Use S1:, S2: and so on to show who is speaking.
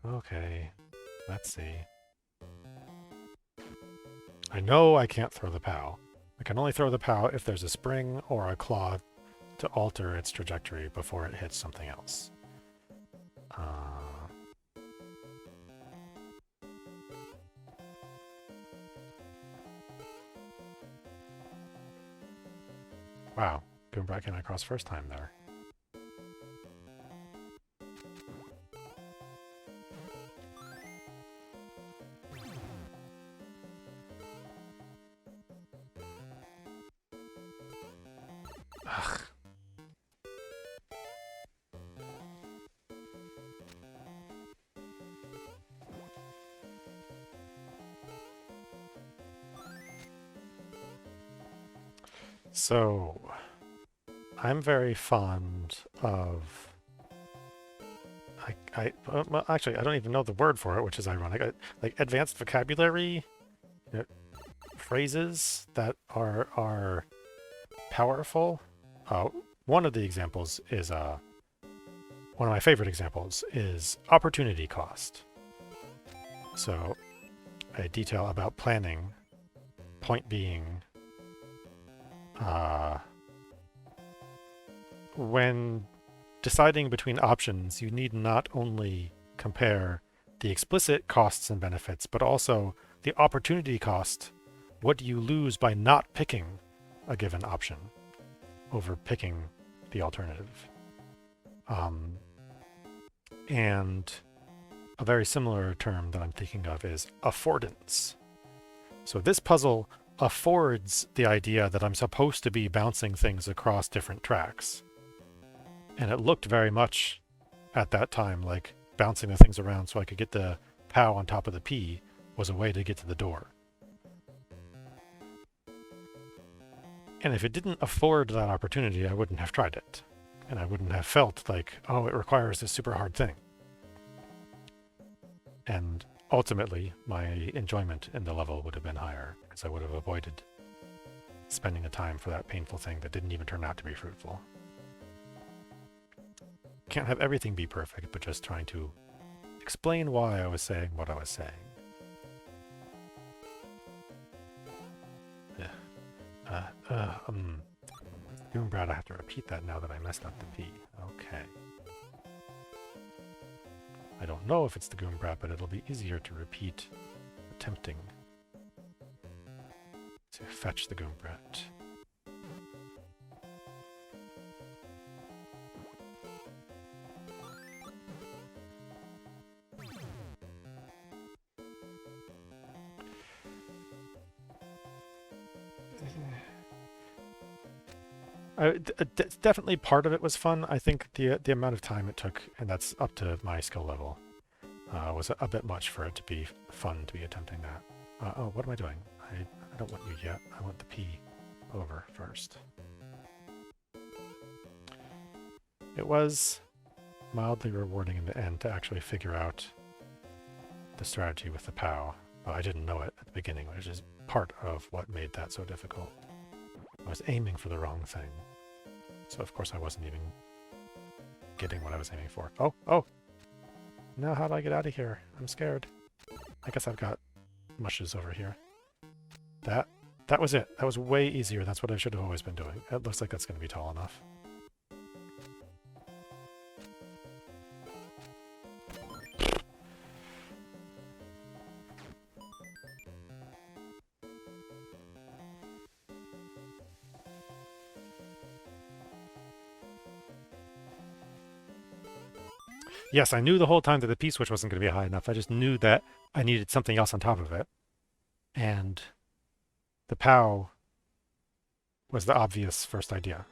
S1: Okay, let's see. I know I can't throw the POW. I can only throw the POW if there's a spring or a claw to alter its trajectory before it hits something else. Wow, Goombrat came across first time there. Ugh. So, I'm very fond of. Well, actually, I don't even know the word for it, which is ironic. Like advanced vocabulary, you know, phrases that are powerful. One of the examples is one of my favorite examples is opportunity cost. So, a detail about planning. Point being, when deciding between options, you need not only compare the explicit costs and benefits, but also the opportunity cost. What do you lose by not picking a given option over picking the alternative? And a very similar term that I'm thinking of is affordance. So this puzzle affords the idea that I'm supposed to be bouncing things across different tracks. And it looked very much at that time like bouncing the things around so I could get the POW on top of the P was a way to get to the door. And if it didn't afford that opportunity, I wouldn't have tried it. And I wouldn't have felt like, oh, it requires this super hard thing. And ultimately, my enjoyment in the level would have been higher, because I would have avoided spending the time for that painful thing that didn't even turn out to be fruitful. Can't have everything be perfect, but just trying to explain why I was saying what I was saying. Goombrat, I have to repeat that now that I messed up the P. Okay. I don't know if it's the Goombrat, but it'll be easier to repeat attempting to fetch the Goombrat. Definitely part of it was fun. I think the amount of time it took, and that's up to my skill level, was a bit much for it to be fun to be attempting that. Oh, what am I doing? I don't want you yet. I want the P over first. It was mildly rewarding in the end to actually figure out the strategy with the POW. But I didn't know it at the beginning, which is part of what made that so difficult. I was aiming for the wrong thing. So of course I wasn't even getting what I was aiming for. Oh! Now how do I get out of here? I'm scared. I guess I've got mushes over here. That was it. That was way easier. That's what I should have always been doing. It looks like that's going to be tall enough. Yes, I knew the whole time that the P-switch wasn't going to be high enough. I just knew that I needed something else on top of it. And the POW was the obvious first idea.